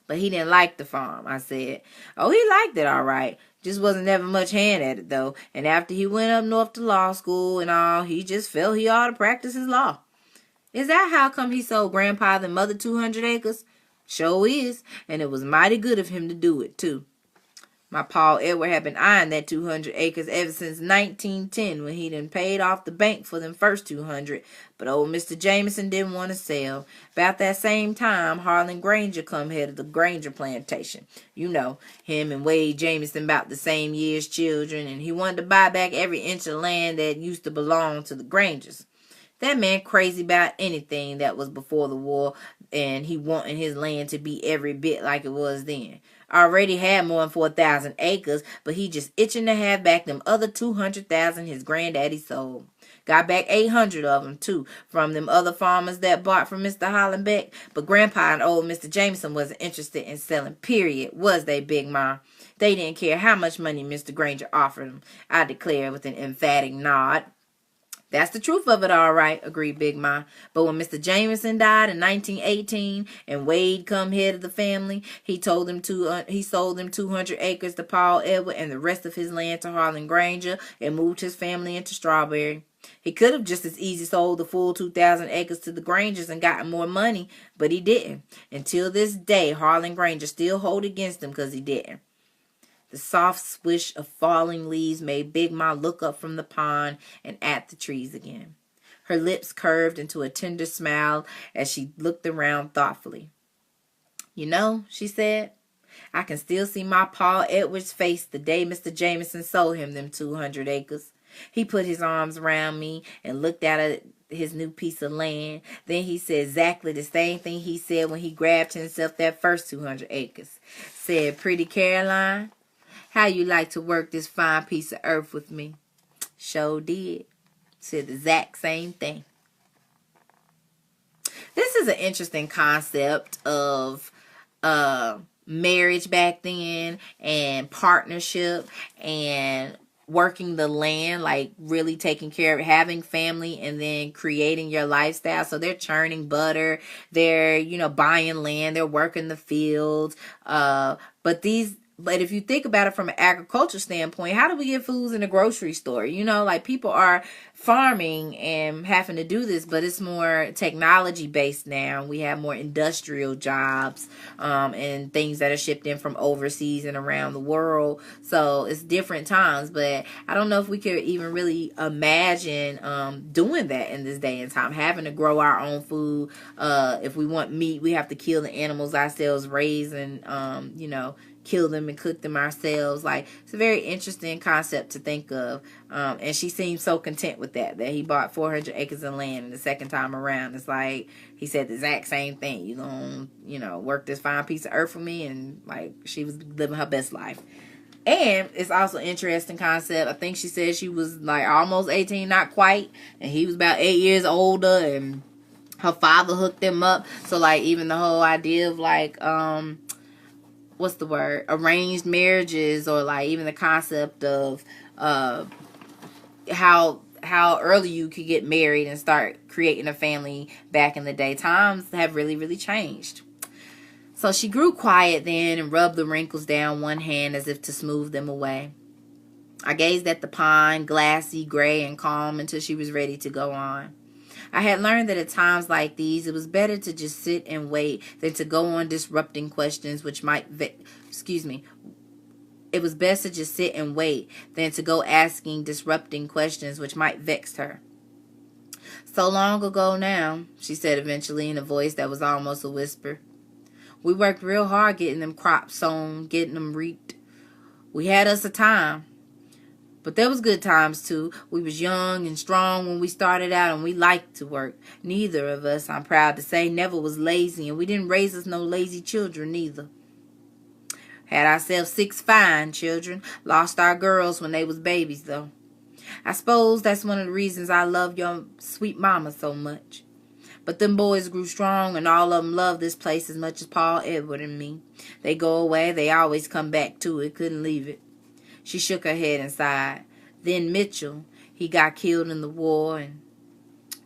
But he didn't like the farm, I said. Oh, he liked it all right. Just wasn't never much hand at it, though. And after he went up north to law school and all, he just felt he ought to practice his law. Is that how come he sold Grandpa and Mother 200 acres? Sure is. And it was mighty good of him to do it, too. My Paul Edward had been eyeing that 200 acres ever since 1910 when he done paid off the bank for them first 200. But old Mr. Jameson didn't want to sell. About that same time, Harlan Granger come head of the Granger plantation. You know, him and Wade Jameson about the same year's children, and he wanted to buy back every inch of land that used to belong to the Grangers. That man crazy about anything that was before the war, and he wanting his land to be every bit like it was then. Already had more than 4,000 acres, but he just itching to have back them other 200,000 his granddaddy sold. Got back 800 of them, too, from them other farmers that bought from Mr. Hollenbeck. But Grandpa and old Mr. Jameson wasn't interested in selling, period, was they, Big Ma? They didn't care how much money Mr. Granger offered them, I declared with an emphatic nod. That's the truth of it, all right, agreed Big Ma. But when Mr. Jameson died in 1918 and Wade come head of the family, he sold them 200 acres to Paul Edward and the rest of his land to Harlan Granger and moved his family into Strawberry. He could have just as easy sold the full 2,000 acres to the Grangers and gotten more money, but he didn't. Until this day, Harlan Granger still hold against him because he didn't. The soft swish of falling leaves made Big Ma look up from the pond and at the trees again. Her lips curved into a tender smile as she looked around thoughtfully. You know, she said, I can still see my Paul Edwards' face the day Mr. Jameson sold him them 200 acres. He put his arms around me and looked at his new piece of land. Then he said exactly the same thing he said when he grabbed himself that first 200 acres. Said, Pretty Caroline, how you like to work this fine piece of earth with me? Sure did. Said the exact same thing. This is an interesting concept of marriage back then and partnership and working the land, like really taking care of having family and then creating your lifestyle. So they're churning butter, they're, buying land, they're working the fields. But if you think about it from an agriculture standpoint, how do we get foods in the grocery store? Like people are farming and having to do this, but it's more technology based now. We have more industrial jobs and things that are shipped in from overseas and around the world. So it's different times, but I don't know if we could even really imagine doing that in this day and time, having to grow our own food. If we want meat, we have to kill the animals ourselves, raise and, kill them and cook them ourselves. Like, it's a very interesting concept to think of. And she seemed so content with that he bought 400 acres of land, and the second time around, it's like, he said the exact same thing. You gonna, work this fine piece of earth for me, and like, she was living her best life. And it's also an interesting concept. I think she said she was like almost 18, not quite, and he was about 8 years older, and her father hooked them up. So like, even the whole idea of like, what's the word? Arranged marriages, or like even the concept of how early you could get married and start creating a family back in the day. Times have really, really changed. So she grew quiet then and rubbed the wrinkles down one hand as if to smooth them away. I gazed at the pond, glassy, gray, and calm until she was ready to go on. I had learned that at times like these, it was better to just sit and wait than to go on disrupting questions which might It was best to just sit and wait than to go asking disrupting questions which might vex her. So long ago now, she said eventually in a voice that was almost a whisper. We worked real hard getting them crops sown, getting them reaped. We had us a time. But there was good times too. We was young and strong when we started out and we liked to work. Neither of us, I'm proud to say, never was lazy, and we didn't raise us no lazy children neither. Had ourselves 6 fine children. Lost our girls when they was babies though. I suppose that's one of the reasons I love your sweet mama so much. But them boys grew strong and all of them love this place as much as Paul, Edward, and me. They go away, they always come back to it, couldn't leave it. She shook her head and sighed. Then Mitchell, he got killed in the war, and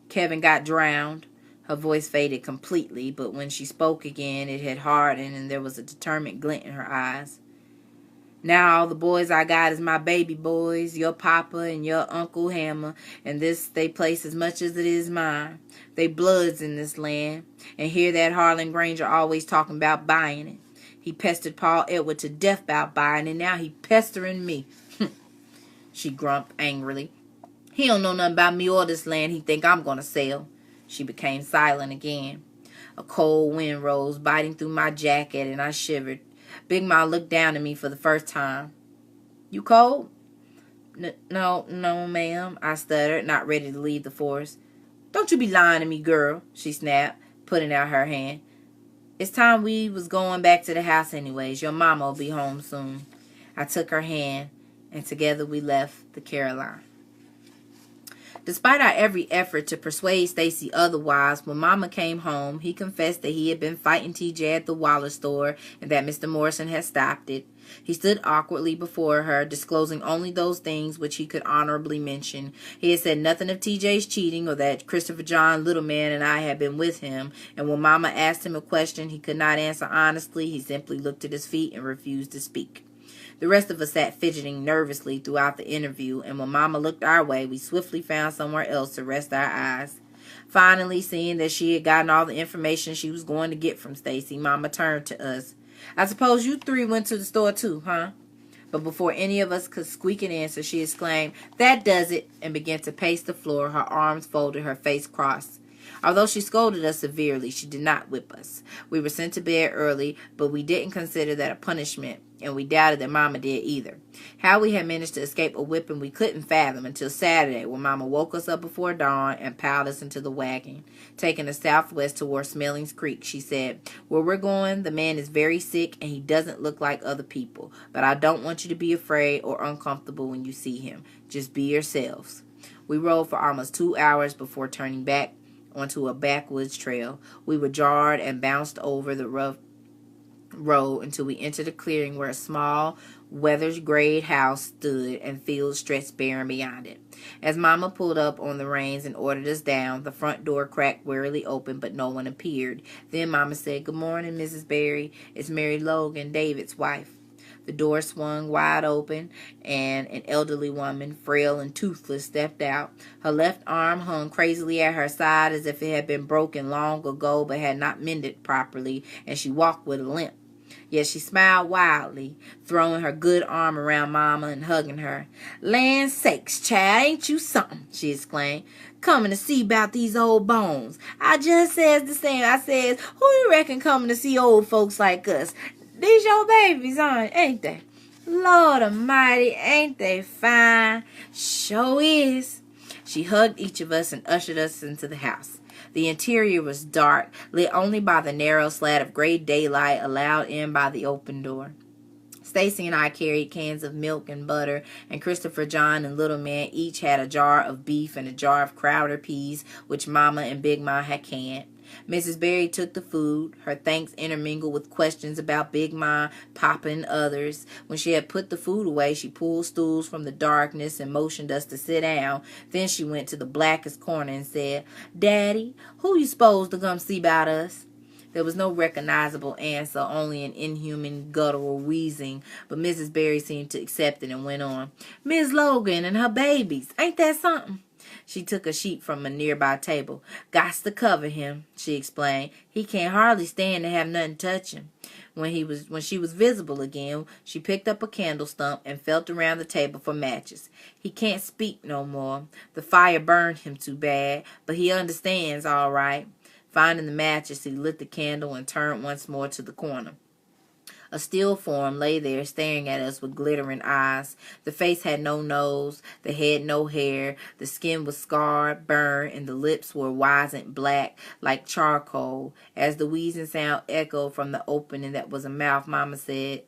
Kevin got drowned. Her voice faded completely, but when she spoke again, it had hardened and there was a determined glint in her eyes. Now all the boys I got is my baby boys, your papa and your Uncle Hammer, and this they place as much as it is mine. They bloods in this land, and hear that Harlan Granger always talking about buying it. He pestered Paul Edward to death about buying it, now he pestering me. She grumped angrily. He don't know nothing about me or this land he think I'm gonna sell. She became silent again. A cold wind rose, biting through my jacket, and I shivered. Big Ma looked down at me for the first time. You cold? No, ma'am, I stuttered, not ready to leave the forest. Don't you be lying to me, girl, she snapped, putting out her hand. It's time we was going back to the house anyways. Your mama'll be home soon. I took her hand, and together we left the Caroline. Despite our every effort to persuade Stacy otherwise, when Mama came home, he confessed that he had been fighting TJ at the Wallace store and that Mr. Morrison had stopped it. He stood awkwardly before her, disclosing only those things which he could honorably mention. He had said nothing of TJ's cheating or that Christopher John Littleman and I had been with him, and when Mama asked him a question he could not answer honestly, he simply looked at his feet and refused to speak. The rest of us sat fidgeting nervously throughout the interview, and when Mama looked our way, we swiftly found somewhere else to rest our eyes. Finally, seeing that she had gotten all the information she was going to get from Stacy, Mama turned to us. I suppose you 3 went to the store too, huh? But before any of us could squeak an answer, she exclaimed, That does it, and began to pace the floor, her arms folded, her face crossed. Although she scolded us severely, she did not whip us. We were sent to bed early, but we didn't consider that a punishment, and we doubted that Mama did either. How we had managed to escape a whipping we couldn't fathom until Saturday, when Mama woke us up before dawn and piled us into the wagon. Taking us southwest toward Smellings Creek, she said, Where we're going, the man is very sick and he doesn't look like other people, but I don't want you to be afraid or uncomfortable when you see him. Just be yourselves. We rode for almost 2 hours before turning back onto a backwoods trail. We were jarred and bounced over the rough road until we entered a clearing where a small, weather-grayed house stood and fields stretched barren beyond it. As Mama pulled up on the reins and ordered us down, the front door cracked wearily open, but no one appeared. Then Mama said, Good morning, Mrs. Berry. It's Mary Logan, David's wife. The door swung wide open, and an elderly woman, frail and toothless, stepped out. Her left arm hung crazily at her side as if it had been broken long ago but had not mended properly, and she walked with a limp. Yet she smiled wildly, throwing her good arm around Mama and hugging her. Land sakes, child, ain't you something, she exclaimed. Coming to see about these old bones. I just says the same. I says, who you reckon coming to see old folks like us? These your babies, ain't they? Lord Almighty, ain't they fine? Sure is. She hugged each of us and ushered us into the house. The interior was dark, lit only by the narrow slat of gray daylight allowed in by the open door. Stacy and I carried cans of milk and butter, and Christopher John and Little Man each had a jar of beef and a jar of Crowder peas, which Mama and Big Ma had canned. Mrs. Berry took the food, her thanks intermingled with questions about Big Ma, Papa, and others. When she had put the food away, she pulled stools from the darkness and motioned us to sit down. Then she went to the blackest corner and said, Daddy, who you s'posed to come see about us? There was no recognizable answer, only an inhuman guttural wheezing, but Mrs. Berry seemed to accept it and went on. Miss Logan and her babies. Ain't that something? She took a sheet from a nearby table. Gots to cover him, she explained. He can't hardly stand to have nothing touch him. When she was visible again, she picked up a candle stump and felt around the table for matches. He can't speak no more. The fire burned him too bad, but he understands all right. Finding the matches, he lit the candle and turned once more to the corner. A still form lay there staring at us with glittering eyes. The face had no nose, the head no hair, the skin was scarred, burned, and the lips were wizened black like charcoal. As the wheezing sound echoed from the opening that was a mouth, Mama said,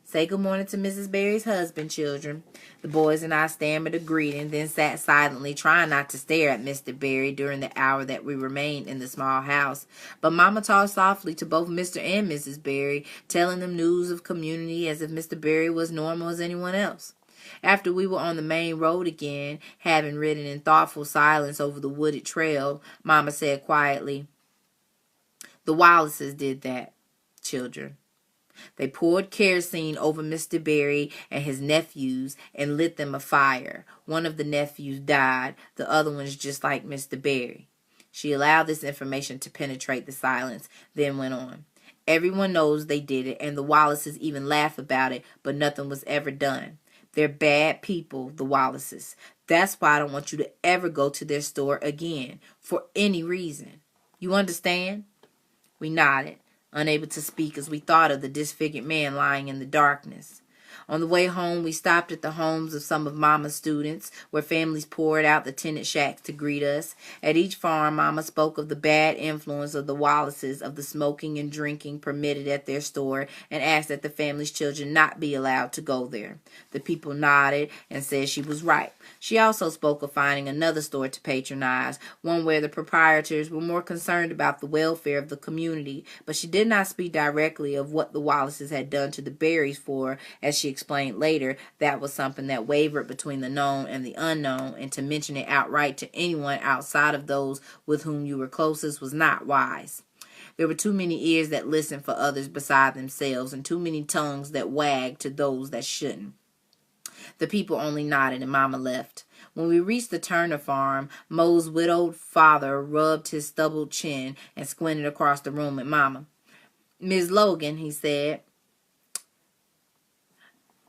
Say good morning to Mrs. Berry's husband, children. The boys and I stammered a greeting, then sat silently, trying not to stare at Mr. Berry during the hour that we remained in the small house. But Mama talked softly to both Mr. and Mrs. Berry, telling them news of community as if Mr. Berry was normal as anyone else. After we were on the main road again, having ridden in thoughtful silence over the wooded trail, Mama said quietly, The Wallaces did that, children. They poured kerosene over Mr. Berry and his nephews and lit them afire. One of the nephews died, the other one's just like Mr. Berry. She allowed this information to penetrate the silence, then went on. Everyone knows they did it, and the Wallaces even laugh about it, but nothing was ever done. They're bad people, the Wallaces. That's why I don't want you to ever go to their store again, for any reason. You understand? We nodded, unable to speak as we thought of the disfigured man lying in the darkness. On the way home, we stopped at the homes of some of Mama's students, where families poured out the tenant shacks to greet us. At each farm, Mama spoke of the bad influence of the Wallaces, of the smoking and drinking permitted at their store, and asked that the family's children not be allowed to go there. The people nodded and said she was right. She also spoke of finding another store to patronize, one where the proprietors were more concerned about the welfare of the community, but she did not speak directly of what the Wallaces had done to the Berries, for, as she explained later, that was something that wavered between the known and the unknown, and to mention it outright to anyone outside of those with whom you were closest was not wise. There were too many ears that listened for others beside themselves, and too many tongues that wagged to those that shouldn't. The people only nodded, and Mama left. When we reached the Turner farm, Mo's widowed father rubbed his stubbled chin and squinted across the room at Mama. Miss Logan, he said,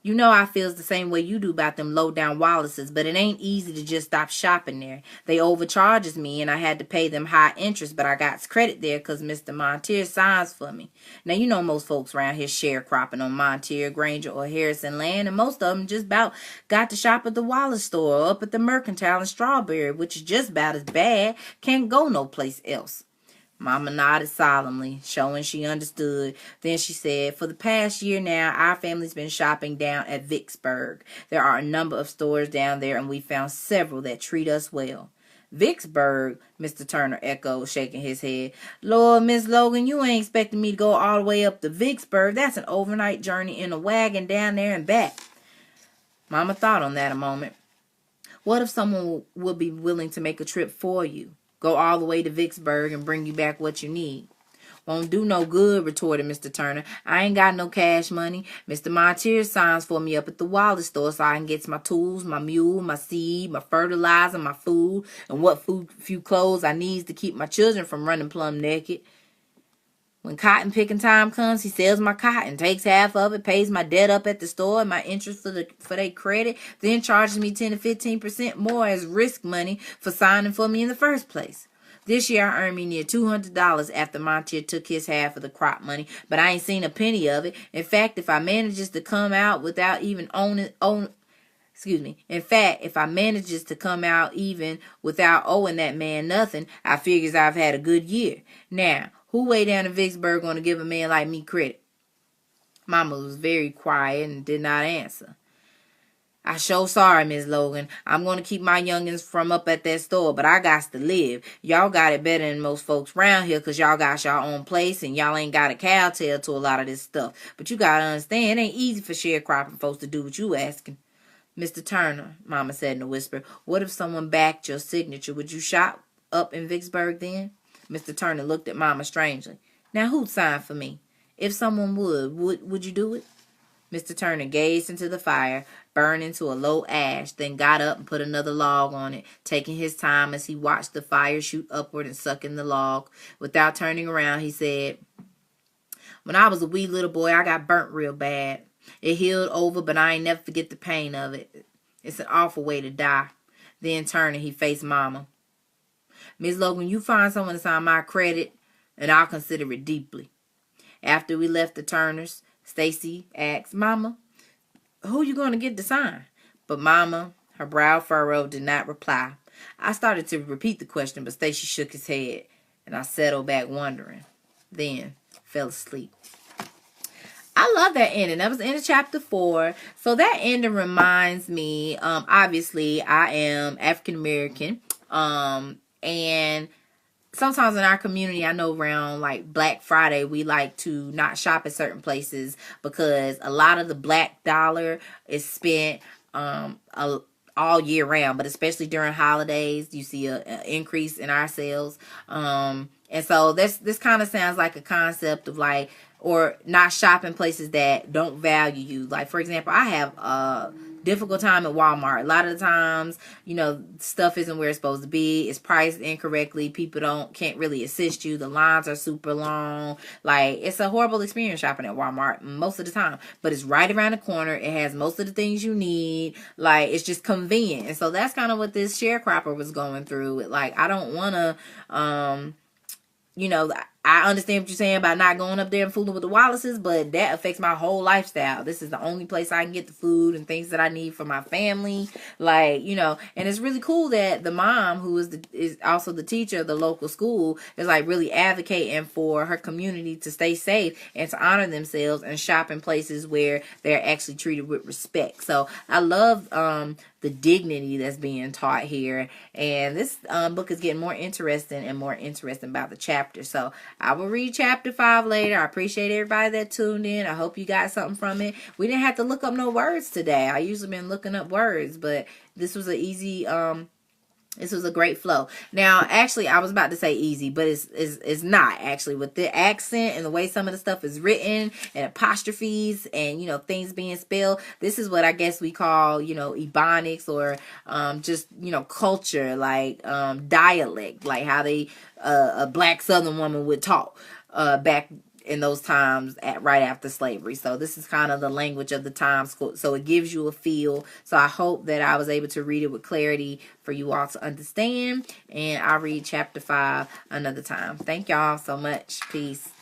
you know I feels the same way you do about them low-down Wallaces, but it ain't easy to just stop shopping there. They overcharges me, and I had to pay them high interest, but I got credit there 'cause Mr. Montier signs for me. Now, you know most folks around here sharecropping on Montier, Granger, or Harrison land, and most of them just about got to shop at the Wallace store or up at the Mercantile in Strawberry, which is just about as bad. Can't go no place else. Mama nodded solemnly, showing she understood. Then she said, For the past year now, our family's been shopping down at Vicksburg. There are a number of stores down there, and we found several that treat us well. Vicksburg, Mr. Turner echoed, shaking his head. Lord, Miss Logan, you ain't expecting me to go all the way up to Vicksburg. That's an overnight journey in a wagon down there and back. Mama thought on that a moment. What if someone would be willing to make a trip for you? Go all the way to Vicksburg and bring you back what you need. Won't do no good, retorted Mr. Turner. I ain't got no cash money. Mr. Montier signs for me up at the Wallace store so I can get my tools, my mule, my seed, my fertilizer, my food, and what few clothes I needs to keep my children from running plumb naked. When cotton picking time comes, he sells my cotton, takes half of it, pays my debt up at the store and my interest for their credit, then charges me 10 to 15% more as risk money for signing for me in the first place. This year I earned me near $200 after Montier took his half of the crop money, but I ain't seen a penny of it. In fact, if I manages to come out without even if I manages to come out even without owing that man nothing, I figures I've had a good year. Now, who way down in Vicksburg going to give a man like me credit? Mama was very quiet and did not answer. I sure sorry, Miss Logan. I'm going to keep my youngins from up at that store, but I got to live. Y'all got it better than most folks around here because y'all got y'all own place and y'all ain't got a cowtail to a lot of this stuff. But you got to understand, it ain't easy for sharecropping folks to do what you asking. Mr. Turner, Mama said in a whisper, what if someone backed your signature? Would you shop up in Vicksburg then? Mr. Turner looked at Mama strangely. Now who'd sign for me? If someone would you do it? Mr. Turner gazed into the fire, burning to a low ash, then got up and put another log on it, taking his time as he watched the fire shoot upward and suck in the log. Without turning around, he said, when I was a wee little boy, I got burnt real bad. It healed over, but I ain't never forget the pain of it. It's an awful way to die. Then turning, he faced Mama. Miss Logan, you find someone to sign my credit, and I'll consider it deeply. After we left the Turners, Stacy asked, Mama, who you going to get to sign? But Mama, her brow furrowed, did not reply. I started to repeat the question, but Stacy shook his head, and I settled back wondering. Then fell asleep. I love that ending. That was the end of chapter 4. So that ending reminds me, obviously, I am African American, and sometimes in our community, I know around like Black Friday, we like to not shop at certain places because a lot of the black dollar is spent all year round, but especially during holidays, you see an increase in our sales. And so this kind of sounds like a concept of like, or not shopping places that don't value you. Like, for example, I have a difficult time at Walmart. A lot of the times, you know, stuff isn't where it's supposed to be. It's priced incorrectly. People can't really assist you. The lines are super long. Like, it's a horrible experience shopping at Walmart most of the time. But it's right around the corner. It has most of the things you need. Like, it's just convenient. And so that's kind of what this sharecropper was going through. Like, I don't want to, you know, I understand what you're saying about not going up there and fooling with the Wallaces, but that affects my whole lifestyle. This is the only place I can get the food and things that I need for my family. Like, you know, and it's really cool that the mom, who is also the teacher of the local school, is like really advocating for her community to stay safe and to honor themselves and shop in places where they're actually treated with respect. So I love the dignity that's being taught here, and this book is getting more interesting and more interesting about the chapter. So I will read chapter 5 later. I appreciate everybody that tuned in. I hope you got something from it. We didn't have to look up no words today. I usually been looking up words, but this was an easy this was a great flow. Now, actually, I was about to say easy, but it's not actually. With the accent and the way some of the stuff is written and apostrophes and, you know, things being spelled, this is what I guess we call, you know, ebonics or just, you know, culture, like dialect, like how they a black Southern woman would talk back in those times right after slavery. So this is kind of the language of the time. So it gives you a feel. So I hope that I was able to read it with clarity for you all to understand. And I'll read chapter 5 another time. Thank y'all so much. Peace.